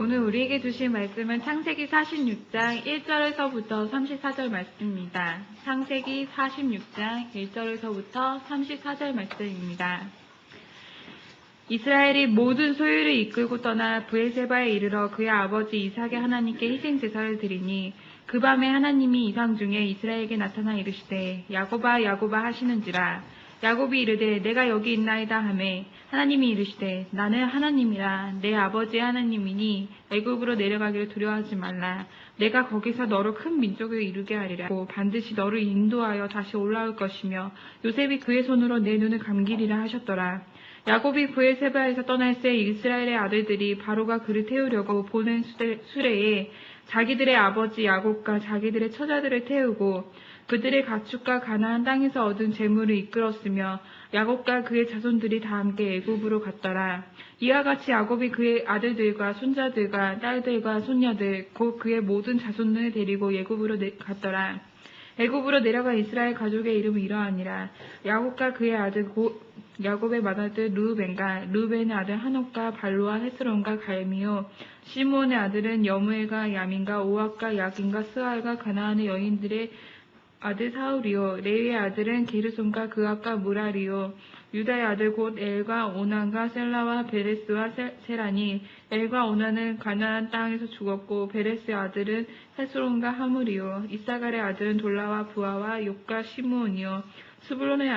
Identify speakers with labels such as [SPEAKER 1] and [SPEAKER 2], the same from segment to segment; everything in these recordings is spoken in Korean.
[SPEAKER 1] 오늘 우리에게 주신 말씀은 창세기 46장 1절에서부터 34절 말씀입니다. 창세기 46장 1절에서부터 34절 말씀입니다. 이스라엘이 모든 소유를 이끌고 떠나 브엘세바에 이르러 그의 아버지 이삭의 하나님께 희생 제사를 드리니 그 밤에 하나님이 이상 중에 이스라엘에게 나타나 이르시되 야곱아 야곱아 하시는지라. 야곱이 이르되 내가 여기 있나이다 하매 하나님이 이르시되 나는 하나님이라 내 아버지의 하나님이니 애굽으로 내려가기를 두려워하지 말라. 내가 거기서 너로 큰 민족을 이루게 하리라. 반드시 너를 인도하여 다시 올라올 것이며 요셉이 그의 손으로 내 눈을 감기리라 하셨더라. 야곱이 브엘세바에서 떠날 새 이스라엘의 아들들이 바로가 그를 태우려고 보낸 수레에 자기들의 아버지 야곱과 자기들의 처자들을 태우고 그들의 가축과 가나안 땅에서 얻은 재물을 이끌었으며 야곱과 그의 자손들이 다 함께 애굽으로 갔더라. 이와 같이 야곱이 그의 아들들과 손자들과 딸들과 손녀들 곧 그의 모든 자손을 데리고 애굽으로 갔더라. 애굽으로 내려간 이스라엘 가족의 이름은 이러하니라. 야곱과 그의 아들 곧 야곱의 맏아들 르우벤과 르우벤의 아들 하녹과 발로와 헤스론과 갈미요 시므온의 아들은 여무엘과 야민과 오압과 야긴과 스알과 가나안의 여인들의 아들 사울이요 레위의 아들은 게르손과 그압과 무라리요 유다의 아들 곧 엘과 오난과 셀라와 베레스와 세라니 엘과 오난은 가나안 땅에서 죽었고 베레스의 아들은 헤스론과 하물이요 이사갈의 아들은 돌라와 부아와 욕과 시므온이요 스불론의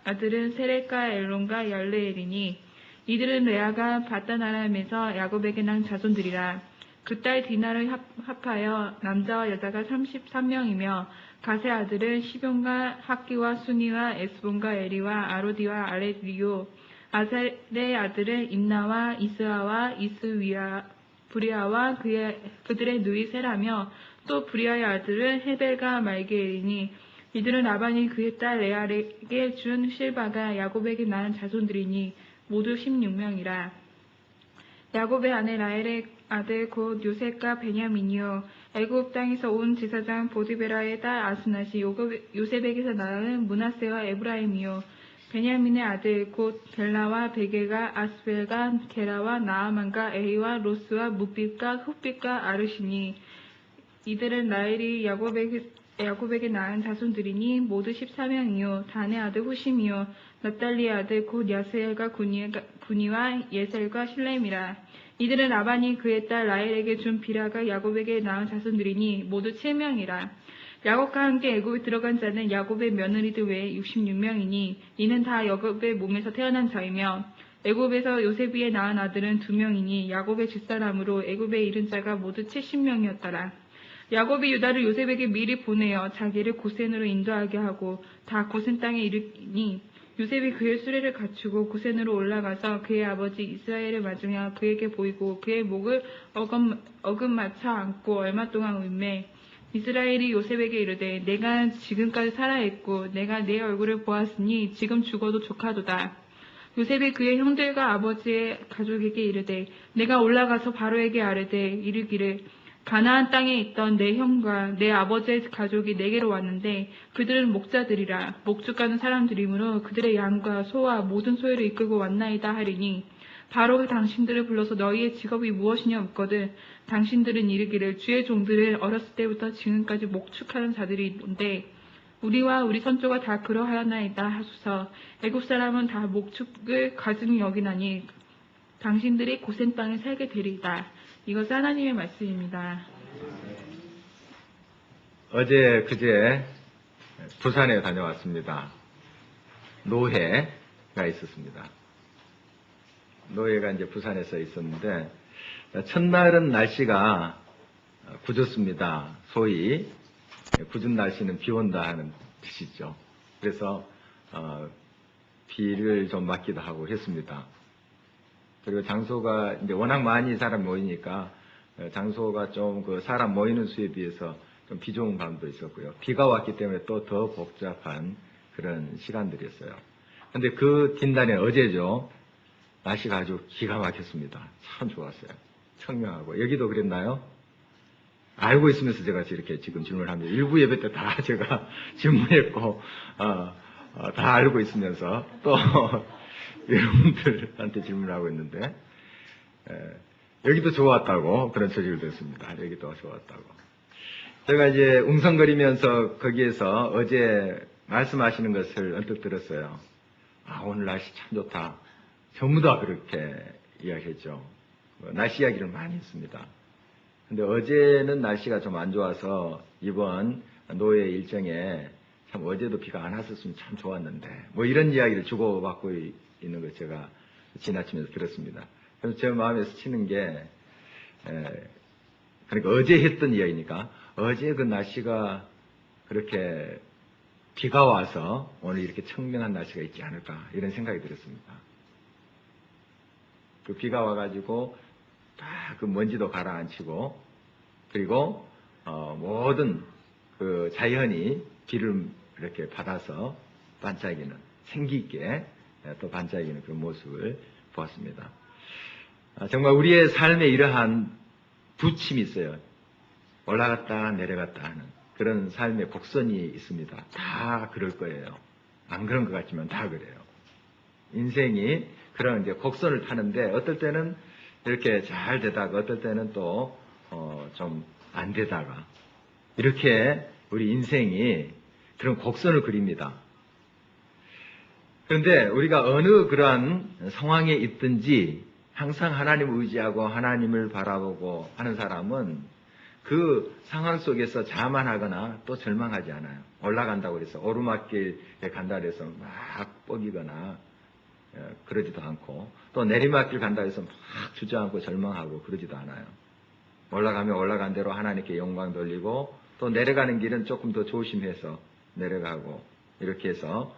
[SPEAKER 1] 아들은 세렉과 엘론과 yar레엘이니 이들은 레아가 바단 아람에서 야곱에게 난 자손들이라. 그 딸 디나를 합하여 남자와 여자가 33명이며 가세 아들은 시뵉과 학기와 수니와 에스본과 에리와 아로디와 아레리요 아셀의 아들은 임나와 이스아와 이스위아 브리아와 그들의 누이 세라며 또 브리아의 아들은 헤벨과 말게엘이니 이들은 라반이 그의 딸 레아에게 준 실바가 야곱에게 낳은 자손들이니 모두 16명이라. 야곱의 아내 라헬의 아들 곧 요셉과 베냐민이요 애굽 땅에서 온 제사장 보디베라의 딸 아스낫이 요셉에게서 낳은 므낫세와 에브라임이요 베냐민의 아들 곧 벨라와 베게가 아스벨과 게라와 나아만과 에히와 로스와 뭇빛과 흑빛과 아르시니 이들은 라헬이 야곱에게 낳은 자손들이니 모두 14명이요 단의 아들 후심이요 납달리의 아들 곧 야스엘과 구니와 예셀과 실렘이라. 이들은 라반이 그의 딸 라헬에게 준 비라가 야곱에게 낳은 자손들이니 모두 7명이라. 야곱과 함께 애굽에 들어간 자는 야곱의 며느리들 외에 66명이니 이는 다 야곱의 몸에서 태어난 자이며 애굽에서 요셉이에 낳은 아들은 2명이니 야곱의 집사람으로 애굽에 이른 자가 모두 70명이었더라. 야곱이 유다를 요셉에게 미리 보내어 자기를 고센으로 인도하게 하고 다 고센 땅에 이르니 요셉이 그의 수레를 갖추고 고센으로 올라가서 그의 아버지 이스라엘을 맞으며 그에게 보이고 그의 목을 어금맞춰 안고 얼마 동안 울매 이스라엘이 요셉에게 이르되 내가 지금까지 살아있고 내가 내 얼굴을 보았으니 지금 죽어도 조카도다. 요셉이 그의 형들과 아버지의 가족에게 이르되 내가 올라가서 바로에게 아뢰되 이르기를 가나안 땅에 있던 내 형과 내 아버지의 가족이 내게로 왔는데 그들은 목자들이라 목축가는 사람들이므로 그들의 양과 소와 모든 소유를 이끌고 왔나이다 하리니 바로가 당신들을 불러서 너희의 직업이 무엇이냐 묻거든 당신들은 이르기를 주의 종들은 어렸을 때부터 지금까지 목축하는 자들이 있는데 우리와 우리 선조가 다 그러하였나이다 하소서. 애굽 사람은 다 목축을 가증히 여기나니 당신들이 고센 땅에 살게 되리이다. 이것은 하나님의 말씀입니다.
[SPEAKER 2] 어제 그제 부산에 다녀왔습니다. 노회가 있었습니다. 노회가 이제 부산에서 있었는데 첫날은 날씨가 궂었습니다. 소위 궂은 날씨는 비 온다 하는 뜻이죠. 그래서 비를 좀 맞기도 하고 했습니다. 그리고 장소가 이제 워낙 많이 사람 모이니까 장소가 좀 그 사람 모이는 수에 비해서 좀 비좁은 밤도 있었고요. 비가 왔기 때문에 또 더 복잡한 그런 시간들이었어요. 근데 그 뒷날에 어제죠. 날씨가 아주 기가 막혔습니다. 참 좋았어요. 청명하고. 여기도 그랬나요? 알고 있으면서 제가 이렇게 지금 질문을 합니다. 일부 예배 때 다 제가 질문했고, 다 알고 있으면서 또 여러분들한테 질문을 하고 있는데, 여기도 좋았다고 그런 소식을 듣습니다. 여기도 좋았다고. 제가 이제 웅성거리면서 거기에서 어제 말씀하시는 것을 언뜻 들었어요. 아, 오늘 날씨 참 좋다. 전부 다 그렇게 이야기했죠. 날씨 이야기를 많이 했습니다. 근데 어제는 날씨가 좀 안 좋아서 이번 노예 일정에 참 어제도 비가 안 왔었으면 참 좋았는데 뭐 이런 이야기를 주고받고 있는 걸 제가 지나치면서 들었습니다. 그래서 제 마음에 스치는 게 그러니까 어제 했던 이야기니까 어제 그 날씨가 그렇게 비가 와서 오늘 이렇게 청명한 날씨가 있지 않을까 이런 생각이 들었습니다. 그 비가 와가지고 다 그 먼지도 가라앉히고 그리고 모든 그 자연이 비를 이렇게 받아서 반짝이는 생기 있게 또 반짝이는 그런 모습을 보았습니다. 정말 우리의 삶에 이러한 부침이 있어요. 올라갔다 내려갔다 하는 그런 삶의 곡선이 있습니다. 다 그럴 거예요. 안 그런 것 같지만 다 그래요. 인생이 그런 이제 곡선을 타는데 어떨 때는 이렇게 잘 되다가 어떨 때는 또 좀 안 되다가 이렇게 우리 인생이 그런 곡선을 그립니다. 그런데 우리가 어느 그러한 상황에 있든지 항상 하나님을 의지하고 하나님을 바라보고 하는 사람은 그 상황 속에서 자만하거나 또 절망하지 않아요. 올라간다고 해서 오르막길에 간다고 해서 막 뻐기거나 그러지도 않고 또 내리막길 간다고 해서 막 주저앉고 절망하고 그러지도 않아요. 올라가면 올라간 대로 하나님께 영광 돌리고 또 내려가는 길은 조금 더 조심해서 내려가고 이렇게 해서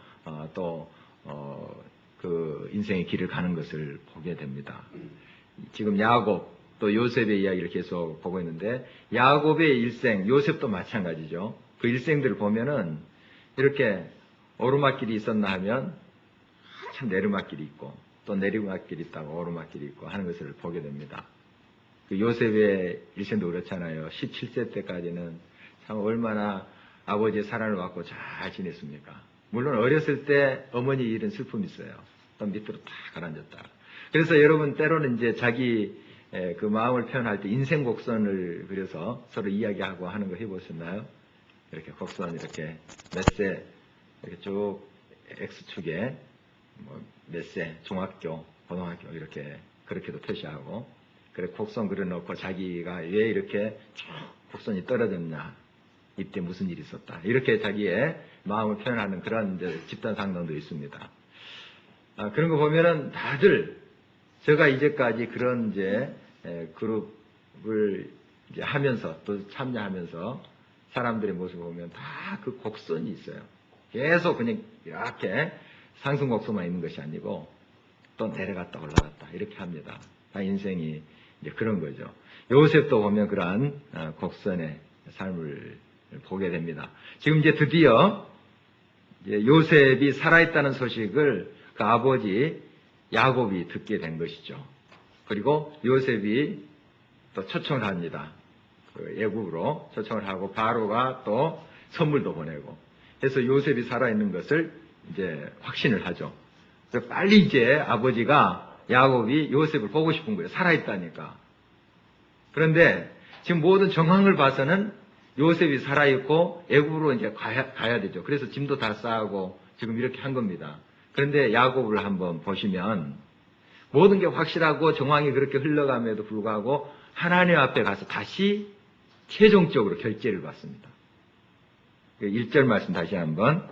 [SPEAKER 2] 그 인생의 길을 가는 것을 보게 됩니다. 지금 야곱 또 요셉의 이야기를 계속 보고 있는데 야곱의 일생, 요셉도 마찬가지죠. 그 일생들을 보면은 이렇게 오르막길이 있었나 하면 참 내리막길이 있고 또 내리막길이 있다고 오르막길이 있고 하는 것을 보게 됩니다. 그 요셉의 일생도 그렇잖아요. 17세 때까지는 참 얼마나 아버지의 사랑을 받고 잘 지냈습니까? 물론 어렸을 때 어머니 일은 슬픔이 있어요. 또 밑으로 다 가라앉았다. 그래서 여러분 때로는 이제 자기 그 마음을 표현할 때 인생 곡선을 그려서 서로 이야기하고 하는 거 해보셨나요? 이렇게 곡선 이렇게 몇 세 이렇게 쭉 X축에 뭐 몇 세 중학교, 고등학교 이렇게 그렇게도 표시하고 그래 곡선 그려놓고 자기가 왜 이렇게 쭉 곡선이 떨어졌냐 이때 무슨 일이 있었다 이렇게 자기의 마음을 표현하는 그런 이제 집단 상담도 있습니다. 그런 거 보면은 다들 제가 이제까지 그런 이제 그룹을 이제 하면서 또 참여하면서 사람들의 모습을 보면 다 그 곡선이 있어요. 계속 그냥 이렇게 상승 곡선만 있는 것이 아니고 또 내려갔다 올라갔다 이렇게 합니다. 다 인생이 이제 그런 거죠. 요셉도 보면 그러한 곡선의 삶을 보게 됩니다. 지금 이제 드디어 이제 요셉이 살아있다는 소식을 그 아버지 야곱이 듣게 된 것이죠. 그리고 요셉이 또 초청을 합니다. 그 애국으로 초청을 하고 바로가 또 선물도 보내고 해서 요셉이 살아있는 것을 이제 확신을 하죠. 그래서 빨리 이제 아버지가 야곱이 요셉을 보고 싶은 거예요. 살아있다니까. 그런데 지금 모든 정황을 봐서는 요셉이 살아있고 애굽으로 이제 가야 되죠. 그래서 짐도 다 싸고 지금 이렇게 한 겁니다. 그런데 야곱을 한번 보시면 모든 게 확실하고 정황이 그렇게 흘러감에도 불구하고 하나님 앞에 가서 다시 최종적으로 결제를 받습니다. 1절 말씀 다시 한번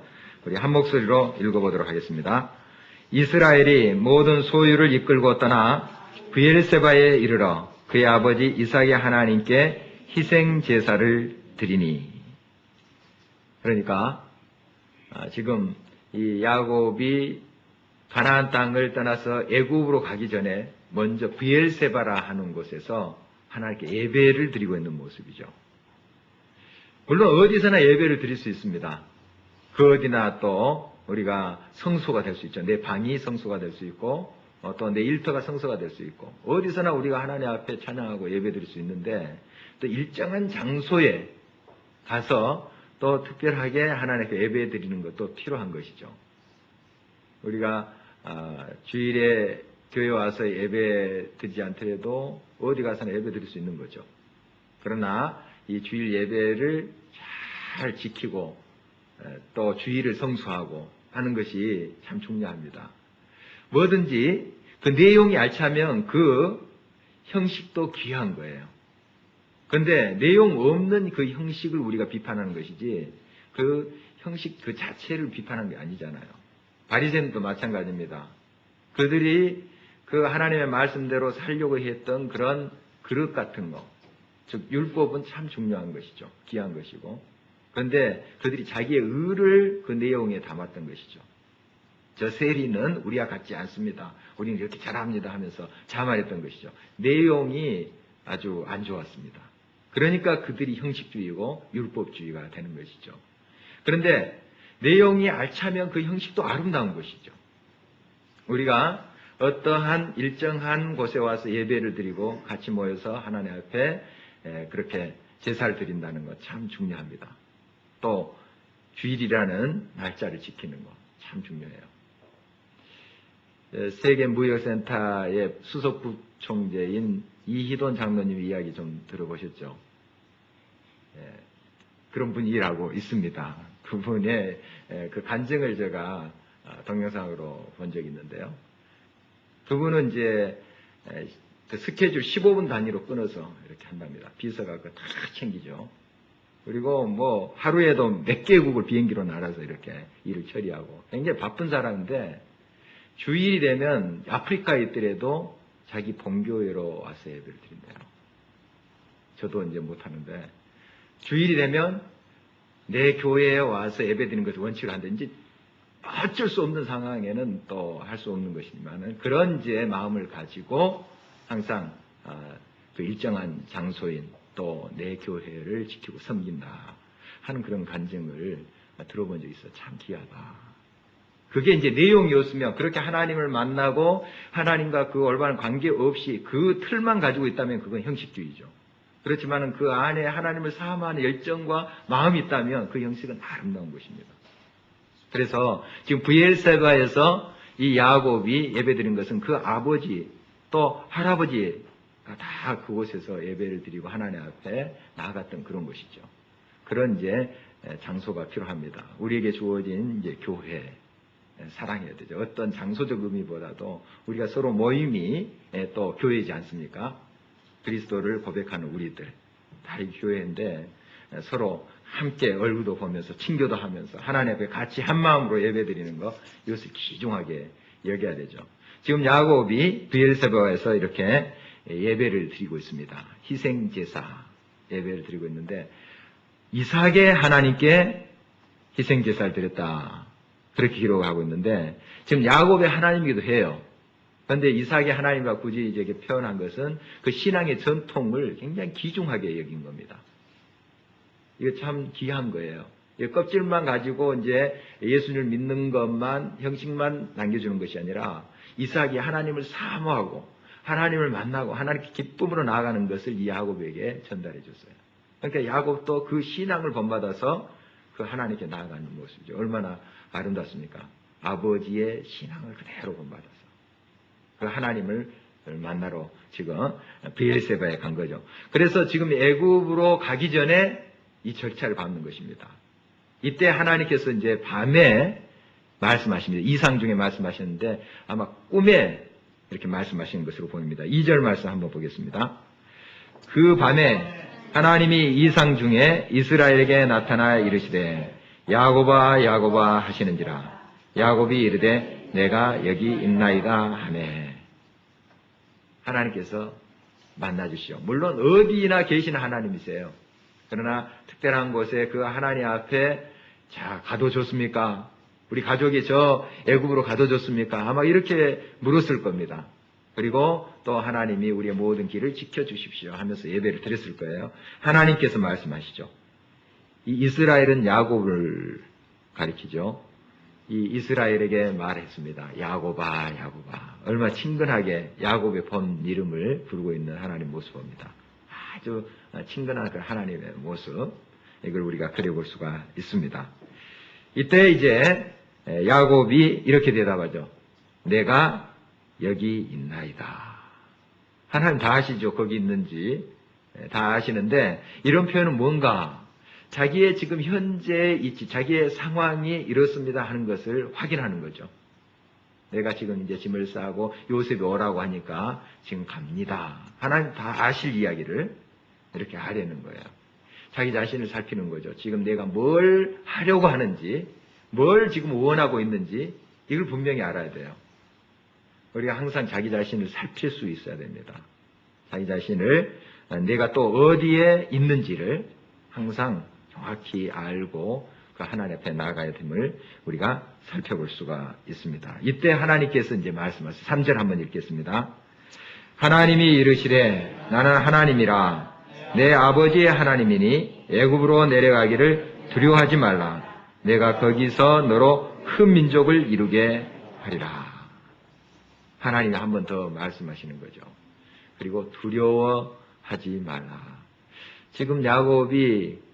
[SPEAKER 2] 우리 한 목소리로 읽어보도록 하겠습니다. 이스라엘이 모든 소유를 이끌고 떠나 브엘세바에 이르러 그의 아버지 이삭의 하나님께 희생 제사를 드리니. 그러니까 지금 이 야곱이 가나안 땅을 떠나서 애굽으로 가기 전에 먼저 브엘세바라 하는 곳에서 하나님께 예배를 드리고 있는 모습이죠. 물론 어디서나 예배를 드릴 수 있습니다. 그 어디나 또 우리가 성소가 될 수 있죠. 내 방이 성소가 될 수 있고 또 내 일터가 성소가 될 수 있고 어디서나 우리가 하나님 앞에 찬양하고 예배 드릴 수 있는데 또 일정한 장소에 가서 또 특별하게 하나님께 예배 드리는 것도 필요한 것이죠. 우리가 주일에 교회 와서 예배 드리지 않더라도 어디 가서나 예배 드릴 수 있는 거죠. 그러나 이 주일 예배를 잘 지키고 또 주일을 성수하고 하는 것이 참 중요합니다. 뭐든지 그 내용이 알차면 그 형식도 귀한 거예요. 그런데 내용 없는 그 형식을 우리가 비판하는 것이지 그 형식 그 자체를 비판하는 게 아니잖아요. 바리새인도 마찬가지입니다. 그들이 그 하나님의 말씀대로 살려고 했던 그런 그릇 같은 거, 즉 율법은 참 중요한 것이죠. 귀한 것이고. 그런데 그들이 자기의 의를 그 내용에 담았던 것이죠. 저 세리는 우리와 같지 않습니다. 우리는 이렇게 잘합니다 하면서 자만했던 것이죠. 내용이 아주 안 좋았습니다. 그러니까 그들이 형식주의고 율법주의가 되는 것이죠. 그런데 내용이 알차면 그 형식도 아름다운 것이죠. 우리가 어떠한 일정한 곳에 와서 예배를 드리고 같이 모여서 하나님 앞에 그렇게 제사를 드린다는 것 참 중요합니다. 또 주일이라는 날짜를 지키는 것 참 중요해요. 세계무역센터의 수석부총재인 이희돈 장로님 이야기 좀 들어보셨죠? 그런 분이라고 있습니다. 그분의 그 간증을 제가 동영상으로 본 적이 있는데요. 그분은 이제 그 스케줄 15분 단위로 끊어서 이렇게 한답니다. 비서가 그거 다 챙기죠. 그리고 뭐 하루에도 몇 개국을 비행기로 날아서 이렇게 일을 처리하고 굉장히 바쁜 사람인데 주일이 되면 아프리카에 있더라도 자기 본교회로 와서 예배를 드린대요. 저도 이제 못하는데 주일이 되면 내 교회에 와서 예배 드리는 것을 원칙으로 하는데 어쩔 수 없는 상황에는 또 할 수 없는 것이지만 그런 이제 마음을 가지고 항상 그 일정한 장소인 또 내 교회를 지키고 섬긴다 하는 그런 간증을 들어본 적이 있어. 참 귀하다. 그게 이제 내용이었으면 그렇게 하나님을 만나고 하나님과 그 올바른 관계 없이 그 틀만 가지고 있다면 그건 형식주의죠. 그렇지만 그 안에 하나님을 사모하는 열정과 마음이 있다면 그 형식은 아름다운 것입니다. 그래서 지금 브엘세바에서 이 야곱이 예배드린 것은 그 아버지 또 할아버지가 다 그곳에서 예배를 드리고 하나님 앞에 나아갔던 그런 것이죠. 그런 이제 장소가 필요합니다. 우리에게 주어진 이제 교회 사랑해야 되죠. 어떤 장소적 의미보다도 우리가 서로 모임이 또 교회이지 않습니까? 그리스도를 고백하는 우리들 다 교회인데 서로 함께 얼굴도 보면서 친교도 하면서 하나님 앞에 같이 한 마음으로 예배드리는 것 이것을 귀중하게 여겨야 되죠. 지금 야곱이 브엘세바에서 이렇게 예배를 드리고 있습니다. 희생제사 예배를 드리고 있는데 이삭의 하나님께 희생제사를 드렸다. 그렇게 기록하고 있는데 지금 야곱의 하나님이기도 해요. 그런데 이삭의 하나님과 굳이 이제 표현한 것은 그 신앙의 전통을 굉장히 귀중하게 여긴 겁니다. 이거 참 귀한 거예요. 껍질만 가지고 이제 예수님을 믿는 것만, 형식만 남겨주는 것이 아니라 이삭이 하나님을 사모하고 하나님을 만나고 하나님께 기쁨으로 나아가는 것을 이 야곱에게 전달해 줬어요. 그러니까 야곱도 그 신앙을 본받아서 그 하나님께 나아가는 모습이죠. 얼마나 아름답습니까? 아버지의 신앙을 그대로 본받아서 그 하나님을 만나러 지금 브엘세바에 간 거죠. 그래서 지금 애굽으로 가기 전에 이 절차를 밟는 것입니다. 이때 하나님께서 이제 밤에 말씀하십니다. 이상 중에 말씀하셨는데 아마 꿈에 이렇게 말씀하시는 것으로 보입니다. 2절 말씀 한번 보겠습니다. 그 밤에 하나님이 이상 중에 이스라엘에게 나타나 이르시되 야곱아 야곱아 하시는지라 야곱이 이르되 내가 여기 있나이다 하매. 하나님께서 만나주시오. 물론 어디나 계시는 하나님이세요. 그러나 특별한 곳에 그 하나님 앞에 자 가둬줬습니까? 우리 가족이 저 애굽으로 가둬줬습니까? 아마 이렇게 물었을 겁니다. 그리고 또 하나님이 우리의 모든 길을 지켜주십시오 하면서 예배를 드렸을 거예요. 하나님께서 말씀하시죠. 이 이스라엘은 야곱을 가리키죠. 이 이스라엘에게 말했습니다. 야곱아 야곱아. 얼마나 친근하게 야곱의 본 이름을 부르고 있는 하나님 모습 봅니다. 아주 친근한 그 하나님의 모습, 이걸 우리가 그려볼 수가 있습니다. 이때 이제 야곱이 이렇게 대답하죠. 내가 여기 있나이다. 하나님 다 아시죠? 거기 있는지 다 아시는데 이런 표현은 뭔가 자기의 지금 현재 있지 자기의 상황이 이렇습니다 하는 것을 확인하는 거죠. 내가 지금 이제 짐을 싸고 요셉이 오라고 하니까 지금 갑니다. 하나님 다 아실 이야기를 이렇게 하려는 거예요. 자기 자신을 살피는 거죠. 지금 내가 뭘 하려고 하는지, 뭘 지금 원하고 있는지 이걸 분명히 알아야 돼요. 우리가 항상 자기 자신을 살필 수 있어야 됩니다. 자기 자신을 내가 또 어디에 있는지를 항상 정확히 알고 그 하나님 앞에 나아가야 됨을 우리가 살펴볼 수가 있습니다. 이때 하나님께서 이제 말씀하세요. 3절 한번 읽겠습니다. 하나님이 이르시되 나는 하나님이라 내 아버지의 하나님이니 애굽으로 내려가기를 두려워하지 말라. 내가 거기서 너로 큰 민족을 이루게 하리라. 하나님이 한 번 더 말씀하시는 거죠. 그리고 두려워하지 말라. 지금 야곱이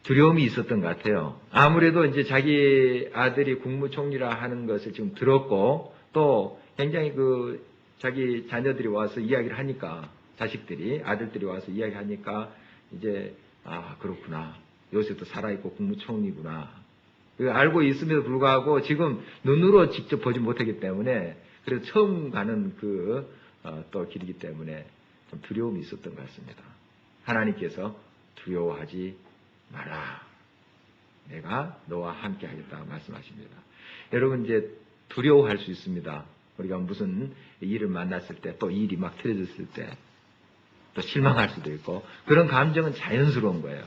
[SPEAKER 2] 두려움이 있었던 것 같아요. 아무래도 이제 자기 아들이 국무총리라 하는 것을 지금 들었고 또 굉장히 자기 자녀들이 와서 이야기를 하니까 자식들이 아들들이 와서 이야기하니까 이제 그렇구나. 요새도 살아있고 국무총리구나. 알고 있음에도 불구하고 지금 눈으로 직접 보지 못하기 때문에 그래서 처음 가는 또 길이기 때문에 좀 두려움이 있었던 것 같습니다. 하나님께서 두려워하지 마라. 내가 너와 함께 하겠다 말씀하십니다. 여러분 이제 두려워할 수 있습니다. 우리가 무슨 일을 만났을 때 또 일이 막 틀어졌을 때 또 실망할 수도 있고 그런 감정은 자연스러운 거예요.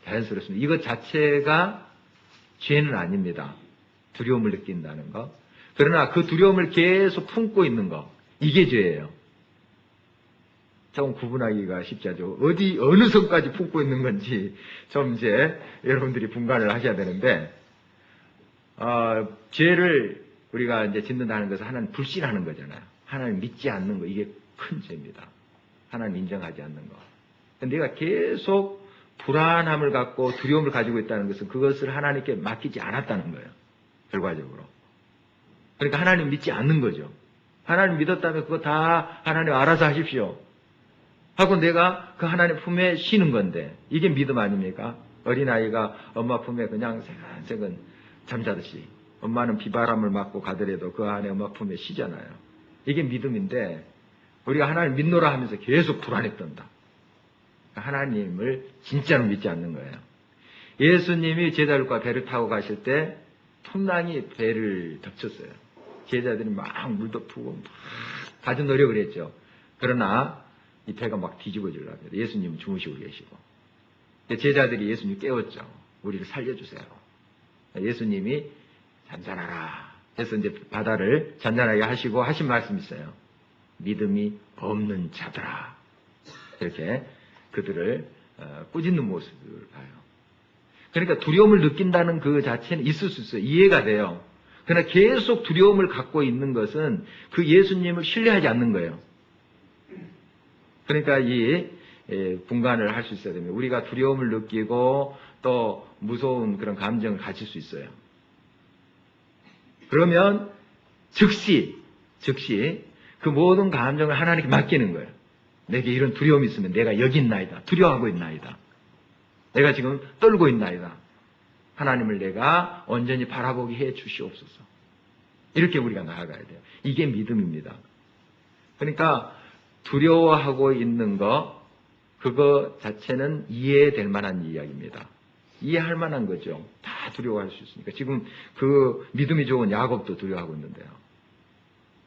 [SPEAKER 2] 자연스럽습니다. 이것 자체가 죄는 아닙니다. 두려움을 느낀다는 거. 그러나 그 두려움을 계속 품고 있는 거 이게 죄예요. 조금 구분하기가 쉽지 않죠. 어느 선까지 품고 있는 건지 좀 이제 여러분들이 분간을 하셔야 되는데, 죄를 우리가 이제 짓는다는 것은 하나님 불신하는 거잖아요. 하나님 믿지 않는 거, 이게 큰 죄입니다. 하나님 인정하지 않는 거. 내가 계속 불안함을 갖고 두려움을 가지고 있다는 것은 그것을 하나님께 맡기지 않았다는 거예요. 결과적으로. 그러니까 하나님 믿지 않는 거죠. 하나님 믿었다면 그거 다 하나님 알아서 하십시오. 하고 내가 그 하나님 품에 쉬는 건데 이게 믿음 아닙니까? 어린아이가 엄마 품에 그냥 새근새근 잠자듯이 엄마는 비바람을 맞고 가더라도 그 안에 엄마 품에 쉬잖아요. 이게 믿음인데 우리가 하나님 믿노라 하면서 계속 불안에 떤다. 하나님을 진짜로 믿지 않는 거예요. 예수님이 제자들과 배를 타고 가실 때 풍랑이 배를 덮쳤어요. 제자들이 막 물도 푸고 막 가진 노력을 했죠. 그러나 이 배가 막 뒤집어지려고 합니다. 예수님은 주무시고 계시고. 제자들이 예수님 깨웠죠. 우리를 살려주세요. 예수님이 잔잔하라 해서 이제 바다를 잔잔하게 하시고 하신 말씀이 있어요. 믿음이 없는 자들아. 이렇게 그들을 꾸짖는 모습을 봐요. 그러니까 두려움을 느낀다는 그 자체는 있을 수 있어요. 이해가 돼요. 그러나 계속 두려움을 갖고 있는 것은 그 예수님을 신뢰하지 않는 거예요. 그러니까 이 분간을 할 수 있어야 됩니다. 우리가 두려움을 느끼고 또 무서운 그런 감정을 가질 수 있어요. 그러면 즉시 그 모든 감정을 하나님께 맡기는 거예요. 내게 이런 두려움이 있으면 내가 여기 있나이다. 두려워하고 있나이다. 내가 지금 떨고 있나이다. 하나님을 내가 온전히 바라보게 해 주시옵소서. 이렇게 우리가 나아가야 돼요. 이게 믿음입니다. 그러니까 두려워하고 있는 거, 그거 자체는 이해될 만한 이야기입니다. 이해할 만한 거죠. 다 두려워할 수 있으니까. 지금 그 믿음이 좋은 야곱도 두려워하고 있는데요.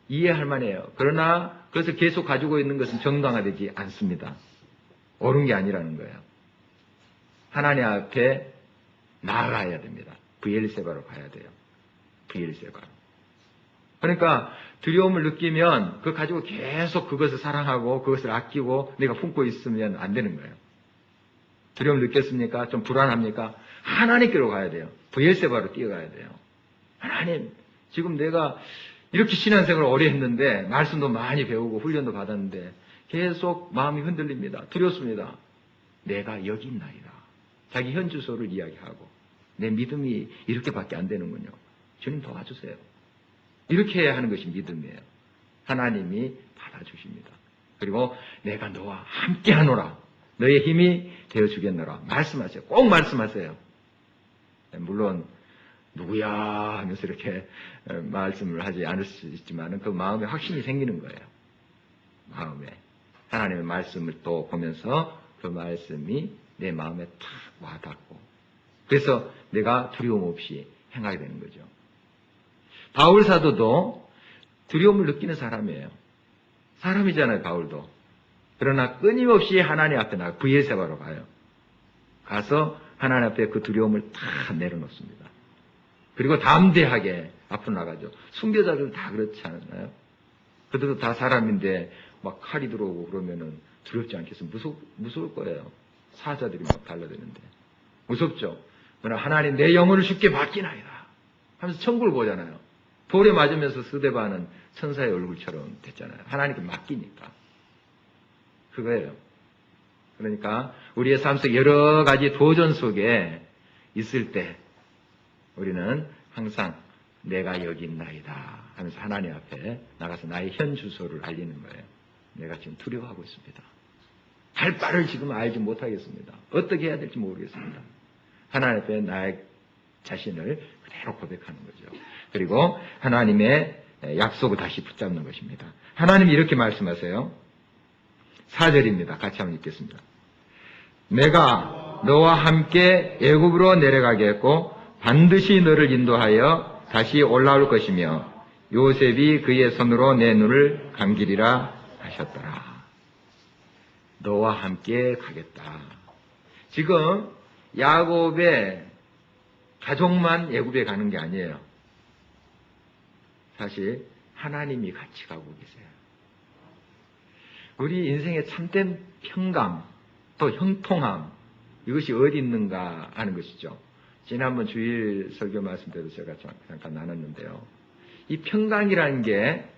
[SPEAKER 2] 이해할 만해요. 그러나 그것을 계속 가지고 있는 것은 정당화되지 않습니다. 옳은 게 아니라는 거예요. 하나님 앞에 나아가야 됩니다. 브엘세바로 가야 돼요. 브엘세바로. 그러니까 두려움을 느끼면 그걸 가지고 계속 그것을 사랑하고 그것을 아끼고 내가 품고 있으면 안 되는 거예요. 두려움을 느꼈습니까? 좀 불안합니까? 하나님께로 가야 돼요. 브엘세바로 뛰어가야 돼요. 하나님, 지금 내가 이렇게 신앙생활을 오래 했는데 말씀도 많이 배우고 훈련도 받았는데 계속 마음이 흔들립니다. 두렵습니다. 내가 여기 있나이다. 자기 현 주소를 이야기하고 내 믿음이 이렇게밖에 안 되는군요. 주님 도와주세요. 이렇게 해야 하는 것이 믿음이에요. 하나님이 받아주십니다. 그리고 내가 너와 함께하노라. 너의 힘이 되어주겠노라. 말씀하세요. 꼭 말씀하세요. 물론 누구야 하면서 이렇게 말씀을 하지 않을 수 있지만 그 마음에 확신이 생기는 거예요. 마음에. 하나님의 말씀을 또 보면서 그 말씀이 내 마음에 탁 와닿고 그래서 내가 두려움 없이 행하게 되는 거죠. 바울 사도도 두려움을 느끼는 사람이에요. 사람이잖아요, 바울도. 그러나 끊임없이 하나님 앞에 나가 브이에세바로 가요. 가서 하나님 앞에 그 두려움을 다 내려놓습니다. 그리고 담대하게 앞으로 나가죠. 순교자들 다 그렇지 않나요? 그들도 다 사람인데 막 칼이 들어오고 그러면은 두렵지 않겠어요? 무서울 거예요. 사자들이 막 달려드는데. 무섭죠? 그러나 하나님 내 영혼을 주께 맡기나이다 하면서 천국을 보잖아요. 돌에 맞으면서 스데반은 천사의 얼굴처럼 됐잖아요. 하나님께 맡기니까. 그거예요. 그러니까 우리의 삶 속 여러 가지 도전 속에 있을 때 우리는 항상 내가 여기 있나이다 하면서 하나님 앞에 나가서 나의 현 주소를 알리는 거예요. 내가 지금 두려워하고 있습니다. 할 바를 지금 알지 못하겠습니다. 어떻게 해야 될지 모르겠습니다. 하나님 앞에 나의 자신을 그대로 고백하는 거죠. 그리고 하나님의 약속을 다시 붙잡는 것입니다. 하나님이 이렇게 말씀하세요. 4절입니다. 같이 한번 읽겠습니다. 내가 너와 함께 애굽으로 내려가게 했고 반드시 너를 인도하여 다시 올라올 것이며 요셉이 그의 손으로 내 눈을 감기리라 하셨더라. 너와 함께 가겠다. 지금 야곱의 가족만 애굽에 가는 게 아니에요. 사실 하나님이 같이 가고 계세요. 우리 인생의 참된 평강 또 형통함 이것이 어디 있는가 하는 것이죠. 지난번 주일 설교 말씀 때도 제가 잠깐 나눴는데요. 이 평강이라는 게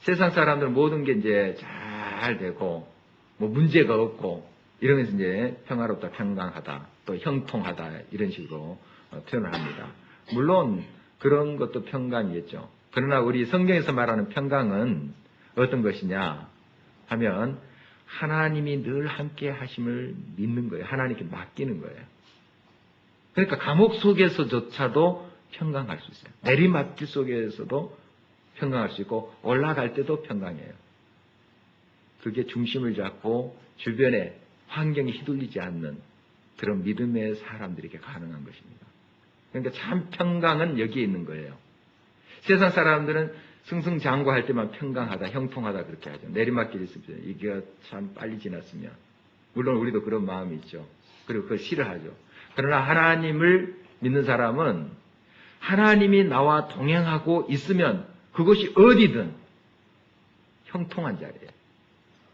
[SPEAKER 2] 세상 사람들은 모든 게 이제 잘 되고 뭐 문제가 없고 이러면서 이제 평화롭다, 평강하다, 또 형통하다 이런 식으로 표현을 합니다. 물론 그런 것도 평강이겠죠. 그러나 우리 성경에서 말하는 평강은 어떤 것이냐 하면 하나님이 늘 함께 하심을 믿는 거예요. 하나님께 맡기는 거예요. 그러니까 감옥 속에서조차도 평강할 수 있어요. 내리막길 속에서도 평강할 수 있고 올라갈 때도 평강해요. 그게 중심을 잡고 주변에 환경이 휘둘리지 않는 그런 믿음의 사람들에게 가능한 것입니다. 그러니까 참 평강은 여기에 있는 거예요. 세상 사람들은 승승장구할 때만 평강하다, 형통하다 그렇게 하죠. 내리막길이 있으면 이게 참 빨리 지났으면. 물론 우리도 그런 마음이 있죠. 그리고 그걸 싫어하죠. 그러나 하나님을 믿는 사람은 하나님이 나와 동행하고 있으면 그것이 어디든 형통한 자리예요.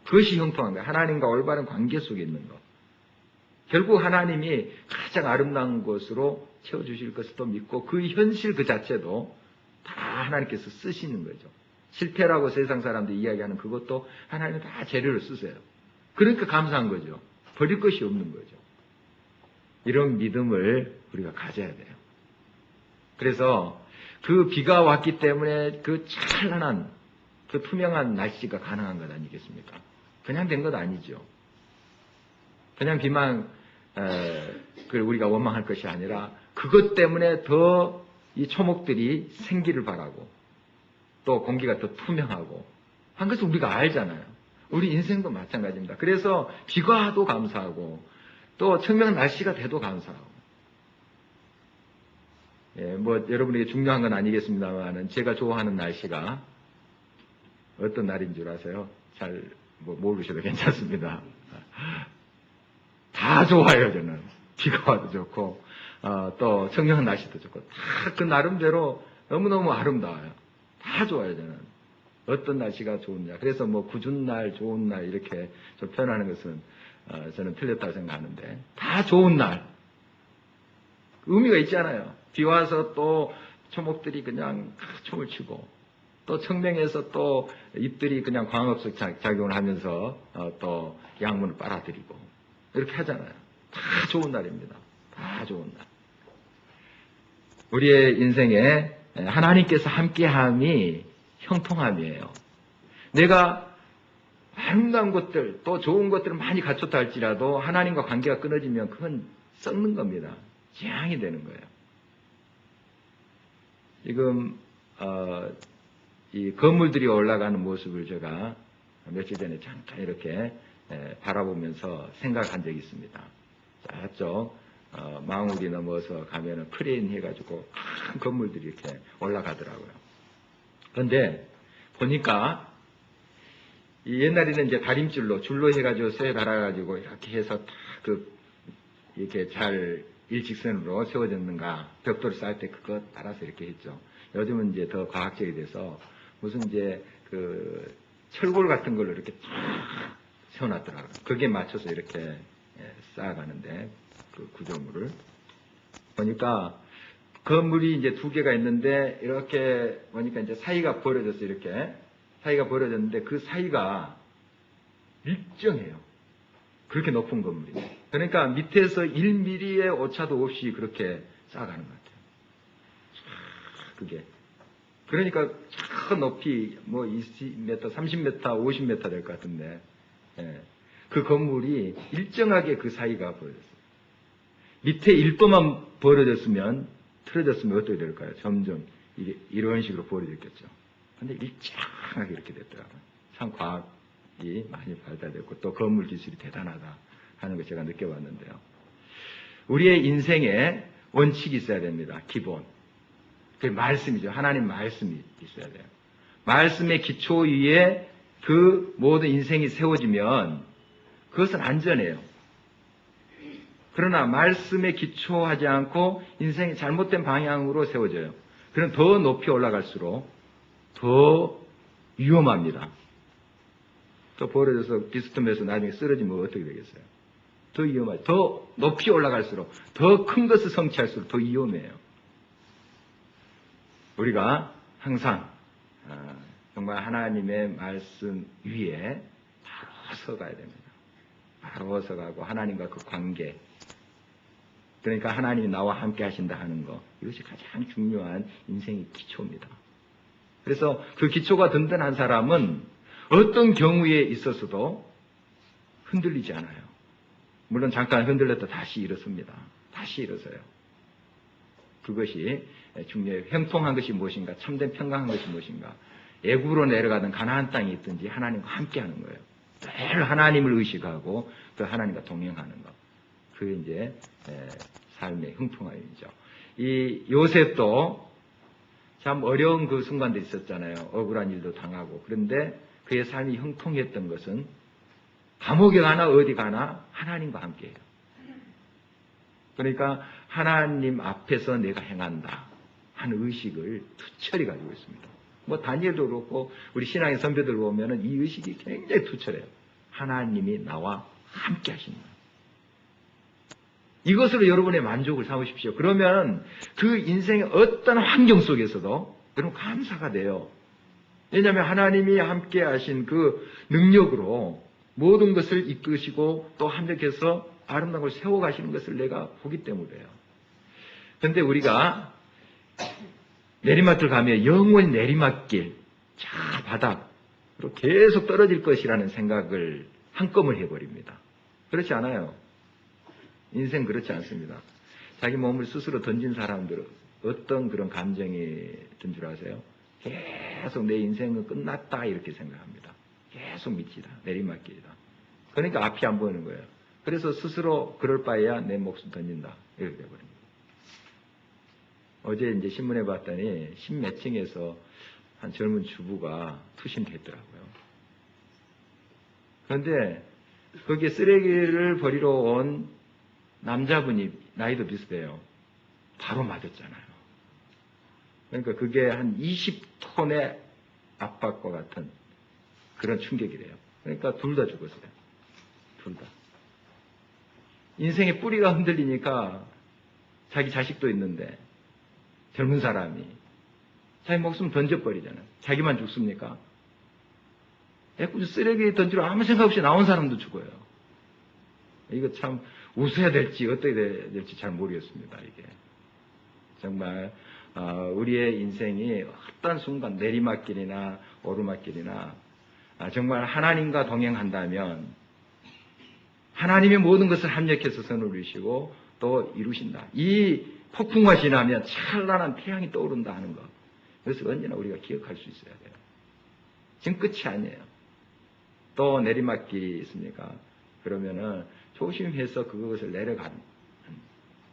[SPEAKER 2] 그것이 형통한 거예요. 하나님과 올바른 관계 속에 있는 것. 결국 하나님이 가장 아름다운 것으로 채워주실 것을 또 믿고 그 현실 그 자체도 다 하나님께서 쓰시는 거죠. 실패라고 세상 사람들이 이야기하는 그것도 하나님이 다 재료를 쓰세요. 그러니까 감사한 거죠. 버릴 것이 없는 거죠. 이런 믿음을 우리가 가져야 돼요. 그래서 그 비가 왔기 때문에 그 찬란한 그 투명한 날씨가 가능한 것 아니겠습니까? 그냥 된 것 아니죠. 그냥 비만 우리가 원망할 것이 아니라 그것 때문에 더 이 초목들이 생기를 바라고 또 공기가 더 투명하고 한 것을 우리가 알잖아요. 우리 인생도 마찬가지입니다. 그래서 비가 와도 감사하고 또 청명 날씨가 돼도 감사하고 뭐 여러분에게 중요한 건 아니겠습니다만 제가 좋아하는 날씨가 어떤 날인 줄 아세요? 잘 모르셔도 괜찮습니다. 다 좋아요. 저는 비가 와도 좋고 또 청명한 날씨도 좋고 다 그 나름대로 너무너무 아름다워요. 다 좋아요. 저는 어떤 날씨가 좋으냐. 그래서 뭐 궂은 날 좋은 날 이렇게 좀 표현하는 것은 저는 틀렸다고 생각하는데 다 좋은 날 의미가 있잖아요. 비 와서 또 초목들이 그냥 춤을 추고 또 청명해서 또 잎들이 그냥 광합성 작용을 하면서 또 양분을 빨아들이고 이렇게 하잖아요. 다 좋은 날입니다. 다 좋은 날. 우리의 인생에 하나님께서 함께함이 형통함이에요. 내가 아름다운 것들, 또 좋은 것들을 많이 갖췄다 할지라도 하나님과 관계가 끊어지면 그건 썩는 겁니다. 재앙이 되는 거예요. 지금 이 건물들이 올라가는 모습을 제가 며칠 전에 잠깐 이렇게 바라보면서 생각한 적이 있습니다. 저쪽 망우리 넘어서 가면은 크레인 해가지고 큰 건물들이 이렇게 올라가더라고요. 그런데 보니까 옛날에는 이제 다림줄로 줄로 해가지고 쇠 달아가지고 이렇게 해서 다 이렇게 잘 일직선으로 세워졌는가, 벽돌을 쌓을 때 그거 따라서 이렇게 했죠. 요즘은 이제 더 과학적이 돼서 무슨 이제 철골 같은 걸로 이렇게 탁 세워놨더라고요. 거기에 맞춰서 이렇게 쌓아가는데 그 구조물을 보니까 건물이 이제 두 개가 있는데 이렇게 보니까 이제 사이가 벌어져서 이렇게 사이가 벌어졌는데 그 사이가 일정해요. 그렇게 높은 건물이. 그러니까 밑에서 1mm의 오차도 없이 그렇게 쌓아가는 것 같아요. 그게. 그러니까 저 높이 뭐 20m, 30m, 50m 될 것 같은데, 그 건물이 일정하게 그 사이가 벌어졌어요. 밑에 1도만 벌어졌으면, 틀어졌으면 어떻게 될까요? 점점 이게 이런 식으로 벌어졌겠죠. 근데 일정하게 이렇게 됐더라고요. 참 과학이 많이 발달됐고 또 건물 기술이 대단하다 하는 걸 제가 느껴봤는데요. 우리의 인생에 원칙이 있어야 됩니다. 기본. 그게 말씀이죠. 하나님 말씀이 있어야 돼요. 말씀의 기초 위에 그 모든 인생이 세워지면 그것은 안전해요. 그러나 말씀에 기초하지 않고 인생이 잘못된 방향으로 세워져요. 그럼 더 높이 올라갈수록 더 위험합니다. 또 벌어져서 비스듬해서 나중에 쓰러지면 어떻게 되겠어요? 더 위험하죠. 더 높이 올라갈수록 더 큰 것을 성취할수록 더 위험해요. 우리가 항상 정말 하나님의 말씀 위에 바로 서가야 됩니다. 바로 서가고 하나님과 그 관계, 그러니까 하나님이 나와 함께 하신다 하는 것, 이것이 가장 중요한 인생의 기초입니다. 그래서 그 기초가 든든한 사람은 어떤 경우에 있어서도 흔들리지 않아요. 물론 잠깐 흔들렸다 다시 일어섭니다. 다시 일어서요. 그것이 중요해요. 형통한 것이 무엇인가, 참된 평강한 것이 무엇인가, 애굽으로 내려가든 가나안 땅에 있든지 하나님과 함께하는 거예요. 늘 하나님을 의식하고 또 하나님과 동행하는 것. 그게 이제 삶의 형통함이죠. 이 요셉도 참 어려운 그 순간들이 있었잖아요. 억울한 일도 당하고. 그런데 그의 삶이 형통했던 것은 감옥에 가나 어디 가나 하나님과 함께해요. 그러니까 하나님 앞에서 내가 행한다 하는 의식을 투철히 가지고 있습니다. 뭐 다니엘도 그렇고 우리 신앙의 선배들 보면은 이 의식이 굉장히 투철해요. 하나님이 나와 함께 하신다. 이것으로 여러분의 만족을 삼으십시오. 그러면 그 인생의 어떤 환경 속에서도 여러분 감사가 돼요. 왜냐하면 하나님이 함께 하신 그 능력으로 모든 것을 이끄시고 또 함께해서 아름다운 걸 세워가시는 것을 내가 보기 때문에요. 그런데 우리가 내리막길 가면 영원히 내리막길, 저 바닥으로 계속 떨어질 것이라는 생각을 한꺼번에 해버립니다. 그렇지 않아요. 인생 그렇지 않습니다. 자기 몸을 스스로 던진 사람들은 어떤 그런 감정이 든 줄 아세요? 계속 내 인생은 끝났다 이렇게 생각합니다. 계속 미치다. 내리막길이다. 그러니까 앞이 안 보이는 거예요. 그래서 스스로 그럴 바에야 내 목숨 던진다. 이렇게 돼버립니다. 어제 이제 신문에 봤더니 10몇 층에서 한 젊은 주부가 투신됐더라고요. 그런데 거기에 쓰레기를 버리러 온 남자분이 나이도 비슷해요. 바로 맞았잖아요. 그러니까 그게 한 20톤의 압박과 같은 그런 충격이래요. 그러니까 둘 다 죽었어요. 둘 다. 인생의 뿌리가 흔들리니까 자기 자식도 있는데 젊은 사람이 자기 목숨 던져버리잖아요. 자기만 죽습니까? 애꿎은 쓰레기 던지러 아무 생각 없이 나온 사람도 죽어요. 이거 참 웃어야 될지 어떻게 될지 잘 모르겠습니다. 이게 정말 우리의 인생이 어떤 순간 내리막길이나 오르막길이나 정말 하나님과 동행한다면 하나님이 모든 것을 합력해서 선을 이루시고 또 이루신다. 이 폭풍과 지나면 찬란한 태양이 떠오른다 하는 것. 그래서 언제나 우리가 기억할 수 있어야 돼요. 지금 끝이 아니에요. 또 내리막길이 있습니까? 그러면은 조심해서 그것을 내려가는.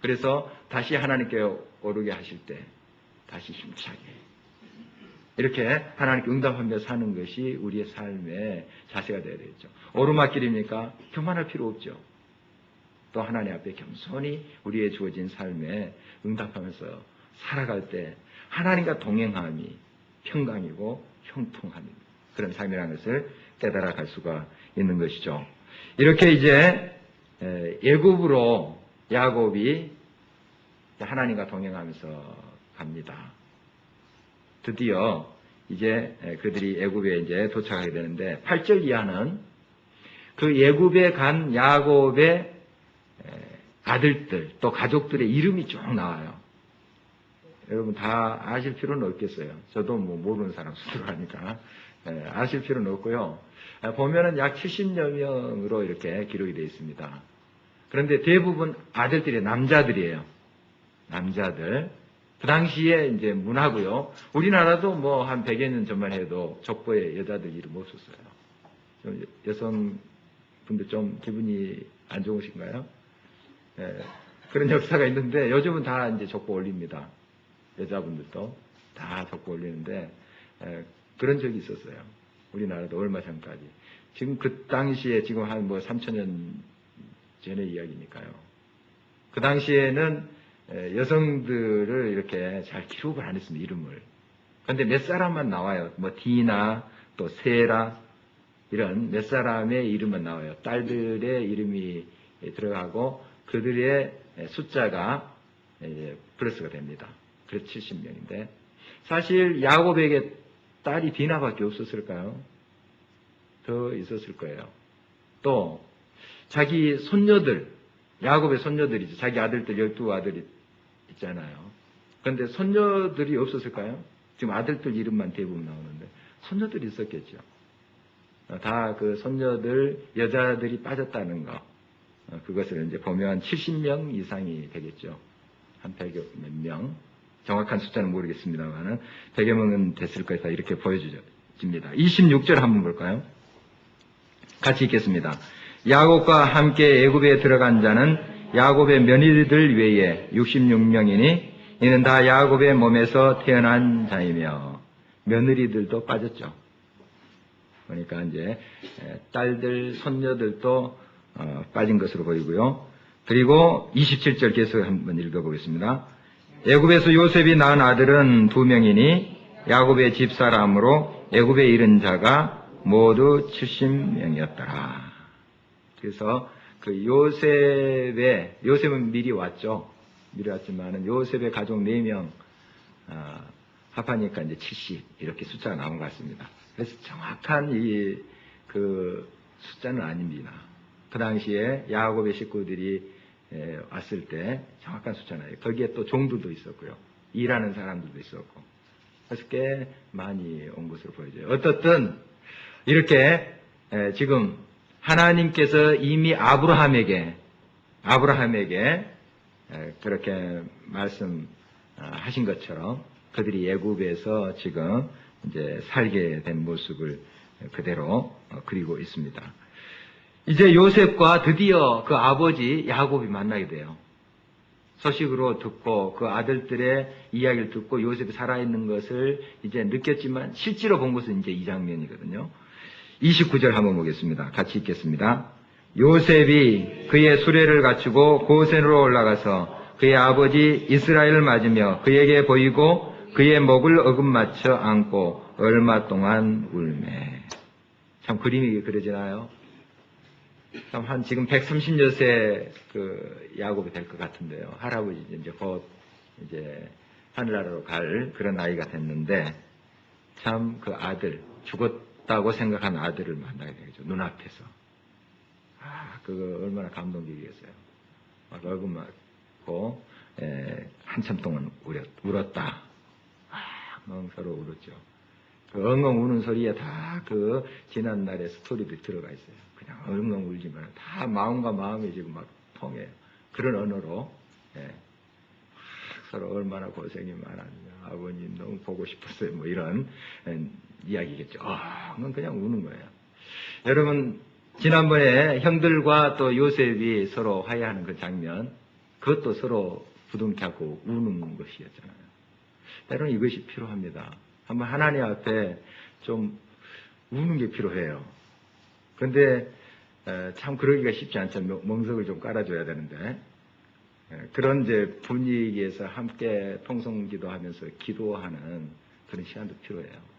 [SPEAKER 2] 그래서 다시 하나님께 오르게 하실 때 다시 힘차게 이렇게 하나님께 응답하며 사는 것이 우리의 삶의 자세가 되어야 되겠죠. 오르막길입니까? 교만할 필요 없죠. 또 하나님 앞에 겸손히 우리의 주어진 삶에 응답하면서 살아갈 때 하나님과 동행함이 평강이고 형통함이 그런 삶이라는 것을 깨달아 갈 수가 있는 것이죠. 이렇게 이제 애굽으로 야곱이 하나님과 동행하면서 갑니다. 드디어 이제 그들이 애굽에 이제 도착하게 되는데 8절 이하는 그 애굽에 간 야곱의 아들들 또 가족들의 이름이 쭉 나와요. 여러분 다 아실 필요는 없겠어요. 저도 뭐 모르는 사람 수두로 하니까 아실 필요는 없고요. 보면은 약 70여 명으로 이렇게 기록이 되어 있습니다. 그런데 대부분 아들들이 남자들이에요. 남자들. 그 당시에 이제 문화고요. 우리나라도 뭐 한 100여 년 전만 해도 족보에 여자들 이름 없었어요. 여성분들 좀 기분이 안 좋으신가요? 그런 역사가 있는데 요즘은 다 이제 족보 올립니다. 여자분들도 다 족보 올리는데 그런 적이 있었어요. 우리나라도 얼마 전까지. 지금 그 당시에 지금 한 뭐 3,000년 전의 이야기니까요. 그 당시에는 여성들을 이렇게 잘 기록을 안 했습니다. 이름을. 그런데 몇 사람만 나와요. 뭐 디나 또 세라 이런 몇 사람의 이름은 나와요. 딸들의 이름이 들어가고 그들의 숫자가 이제 플러스가 됩니다. 그래서 70명인데 사실 야곱에게 딸이 디나밖에 없었을까요? 더 있었을 거예요. 또 자기 손녀들, 야곱의 손녀들이죠. 자기 아들들 12아들이 있잖아요. 그런데 손녀들이 없었을까요? 지금 아들들 이름만 대부분 나오는데 손녀들이 있었겠죠. 다 그 손녀들 여자들이 빠졌다는 거 그것을 이제 보면 70명 이상이 되겠죠. 한 100여 몇 명. 정확한 숫자는 모르겠습니다만은 100여 명은 됐을 것이다 이렇게 보여집니다. 26절 한번 볼까요? 같이 읽겠습니다. 야곱과 함께 애굽에 들어간 자는 야곱의 며느리들 외에 66명이니 이는 다 야곱의 몸에서 태어난 자이며 며느리들도 빠졌죠. 그러니까 이제 딸들, 손녀들도 빠진 것으로 보이고요. 그리고 27절 계속 한번 읽어보겠습니다. 애굽에서 요셉이 낳은 아들은 2명이니 야곱의 집사람으로 애굽에 이른 자가 모두 70명이었더라. 그래서 그 요셉은 미리 왔죠. 미리 왔지만은 요셉의 가족 4명 합하니까 이제 70 이렇게 숫자가 나온 것 같습니다. 그래서 정확한 그 숫자는 아닙니다. 그 당시에 야곱의 식구들이 왔을 때 정확한 숫자는 거기에 또 종들도 있었고요. 일하는 사람들도 있었고 그래서 꽤 많이 온 것으로 보여져요. 어떻든 이렇게 지금 하나님께서 이미 아브라함에게 그렇게 말씀하신 것처럼 그들이 애굽에서 지금 이제 살게 된 모습을 그대로 그리고 있습니다. 이제 요셉과 드디어 그 아버지 야곱이 만나게 돼요. 소식으로 듣고 그 아들들의 이야기를 듣고 요셉이 살아있는 것을 이제 느꼈지만 실제로 본 것은 이제 이 장면이거든요. 29절 한번 보겠습니다. 같이 읽겠습니다. 요셉이 그의 수레를 갖추고 고센으로 올라가서 그의 아버지 이스라엘을 맞으며 그에게 보이고 그의 목을 어긋맞춰 안고 얼마 동안 울매. 참 그림이 그려지나요? 참 한 지금 130여 세 그 야곱이 될 것 같은데요. 할아버지 이제 곧 이제 하늘나라로 갈 그런 나이가 됐는데 참 그 아들 죽었다고 생각한 아들을 만나게 되죠. 눈앞에서. 그거 얼마나 감동적이겠어요. 막 어긋맞고 한참 동안 울었다. 서로 울었죠. 그 엉엉 우는 소리에 다 그 지난날의 스토리들이 들어가 있어요. 그냥 엉엉 울지만 다 마음과 마음이 지금 막 통해요. 그런 언어로 서로 얼마나 고생이 많았냐, 아버님 너무 보고 싶었어요, 뭐 이런 이야기겠죠. 그건 그냥 우는 거예요. 여러분, 지난번에 형들과 또 요셉이 서로 화해하는 그 장면, 그것도 서로 부둥켜고 우는 것이었잖아요. 때로는 이것이 필요합니다. 한번 하나님 앞에 좀 우는 게 필요해요. 그런데 참 그러기가 쉽지 않죠. 멍석을 좀 깔아줘야 되는데, 그런 이제 분위기에서 함께 통성기도하면서 기도하는 그런 시간도 필요해요.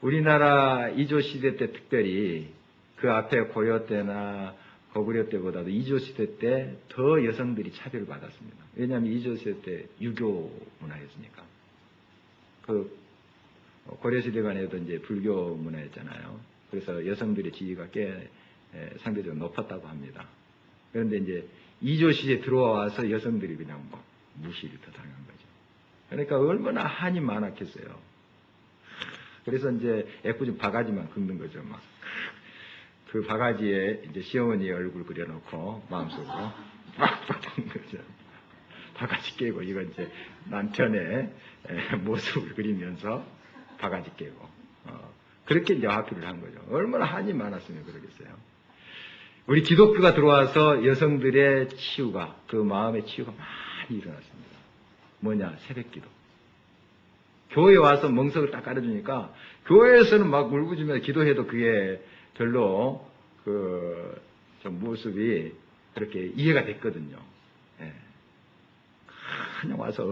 [SPEAKER 2] 우리나라 이조 시대 때 특별히 그 앞에 고려 때나 고구려 때보다도 이조 시대 때 더 여성들이 차별을 받았습니다. 왜냐하면 이조 시대 때 유교 문화였으니까. 그 고려 시대만 해도 이제 불교 문화였잖아요. 그래서 여성들의 지위가 꽤 상대적으로 높았다고 합니다. 그런데 이제 이조 시대에 들어와서 여성들이 그냥 막 무시를 더 당한 거죠. 그러니까 얼마나 한이 많았겠어요. 그래서 이제 애꿎은 바가지만 긁는 거죠. 막 그 바가지에 이제 시어머니 얼굴 그려놓고 마음속으로 빡빡 긁는 거죠. 바가지 깨고 이건 이제 남편의 모습을 그리면서 바가지 깨고 그렇게 이제 화풀이를 한 거죠. 얼마나 한이 많았으면 그러겠어요. 우리 기독교가 들어와서 여성들의 치유가, 그 마음의 치유가 많이 일어났습니다. 뭐냐? 새벽기도. 교회에 와서 멍석을 딱 깔아주니까 교회에서는 막 울부짖으면서 기도해도 그게 별로 좀 모습이 그렇게 이해가 됐거든요. 그냥 와서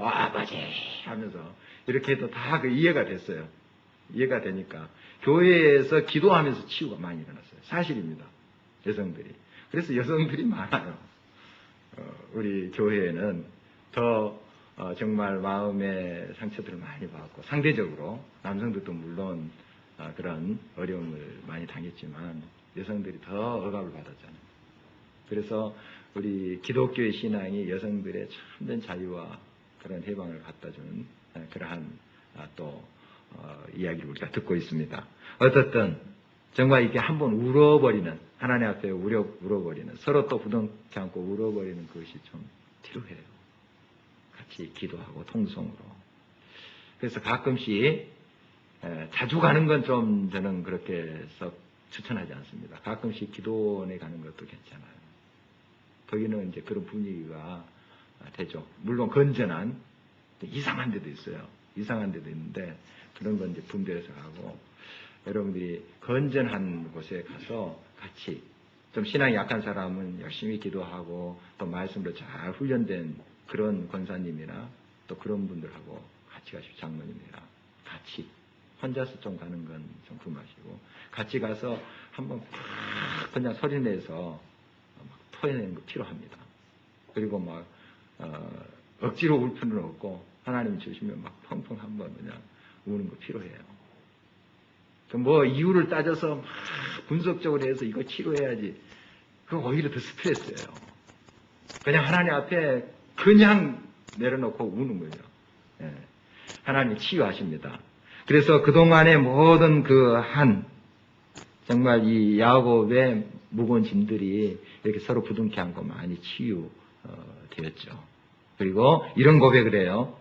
[SPEAKER 2] 아버지 하면서 이렇게 해도 다 그 이해가 됐어요. 이해가 되니까 교회에서 기도하면서 치유가 많이 일어났어요. 사실입니다. 여성들이. 그래서 여성들이 많아요. 우리 교회에는 더 정말 마음의 상처들을 많이 받고 상대적으로 남성들도 물론 그런 어려움을 많이 당했지만 여성들이 더 억압을 받았잖아요. 그래서 우리 기독교의 신앙이 여성들의 참된 자유와 그런 해방을 갖다주는 그러한 또 이야기를 우리가 듣고 있습니다. 어떻든 정말 이게 한번 울어버리는, 하나님 앞에 울어버리는, 서로 또 부둥켜 안고 울어버리는 그것이 좀 필요해요. 같이 기도하고 통성으로. 그래서 가끔씩 자주 가는 건 좀 저는 그렇게 썩 추천하지 않습니다. 가끔씩 기도원에 가는 것도 괜찮아요. 거기는 이제 그런 분위기가 되죠. 물론 건전한, 이상한 데도 있어요. 이상한 데도 있는데 그런 건 이제 분별해서 가고, 여러분들이 건전한 곳에 가서 같이, 좀 신앙이 약한 사람은 열심히 기도하고 또 말씀으로 잘 훈련된 그런 권사님이나 또 그런 분들하고 같이 가시고, 장모님이랑 같이, 혼자서 좀 가는 건 좀 금하시고 같이 가서 한번 팍 그냥 소리내서 막 토해내는 거 필요합니다. 그리고 막 억지로 울 필요는 없고 하나님 주시면 막 펑펑 한번 그냥 우는 거 필요해요. 뭐 이유를 따져서 막 분석적으로 해서 이거 치료해야지, 그거 오히려 더 스트레스예요. 그냥 하나님 앞에 그냥 내려놓고 우는 거죠. 하나님 치유하십니다. 그래서 그동안의 모든 정말 이 야곱의 무거운 짐들이 이렇게 서로 부둥켜 안고 많이 치유되었죠. 그리고 이런 고백을 해요.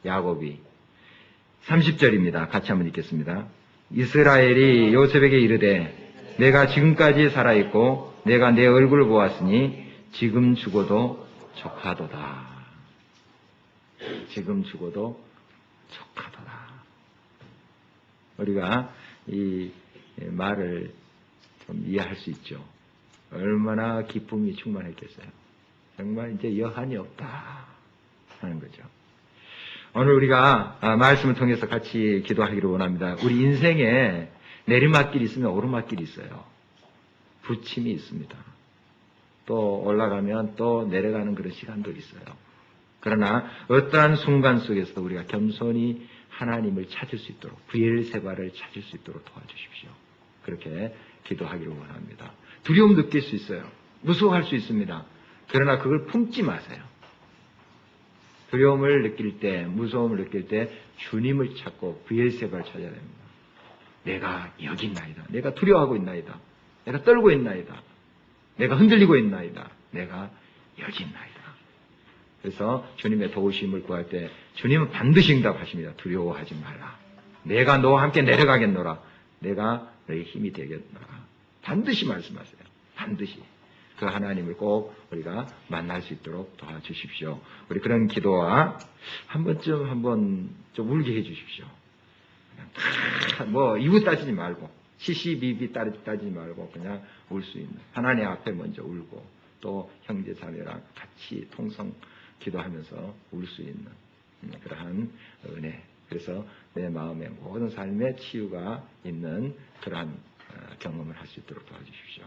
[SPEAKER 2] 야곱이. 30절입니다. 같이 한번 읽겠습니다. 이스라엘이 요셉에게 이르되 내가 지금까지 살아있고 내가 내 얼굴을 보았으니 지금 죽어도 족하도다. 지금 죽어도 족하도다. 우리가 이 말을 좀 이해할 수 있죠. 얼마나 기쁨이 충만했겠어요. 정말 이제 여한이 없다 하는 거죠. 오늘 우리가 말씀을 통해서 같이 기도하기를 원합니다. 우리 인생에 내리막길이 있으면 오르막길이 있어요. 부침이 있습니다. 또 올라가면 또 내려가는 그런 시간도 있어요. 그러나 어떠한 순간 속에서 우리가 겸손히 하나님을 찾을 수 있도록, 브엘세바를 찾을 수 있도록 도와주십시오. 그렇게 기도하기를 원합니다. 두려움 느낄 수 있어요. 무서워할 수 있습니다. 그러나 그걸 품지 마세요. 두려움을 느낄 때, 무서움을 느낄 때 주님을 찾고 브엘세바를 찾아야 됩니다. 내가 여기 있나이다. 내가 두려워하고 있나이다. 내가 떨고 있나이다. 내가 흔들리고 있나이다. 내가 여기 있나이다. 그래서 주님의 도우심을 구할 때 주님은 반드시 응답하십니다. 두려워하지 말라. 내가 너와 함께 내려가겠노라. 내가 너의 힘이 되겠노라. 반드시 말씀하세요. 반드시. 그 하나님을 꼭 우리가 만날 수 있도록 도와주십시오. 우리 그런 기도와 한번 좀 울게 해주십시오. 뭐 이유 따지지 말고 시시비비 따지지 말고 그냥 울 수 있는 하나님 앞에 먼저 울고 또 형제 자매랑 같이 통성 기도하면서 울 수 있는 그러한 은혜. 그래서 내 마음의 모든 삶의 치유가 있는 그러한 경험을 할 수 있도록 도와주십시오.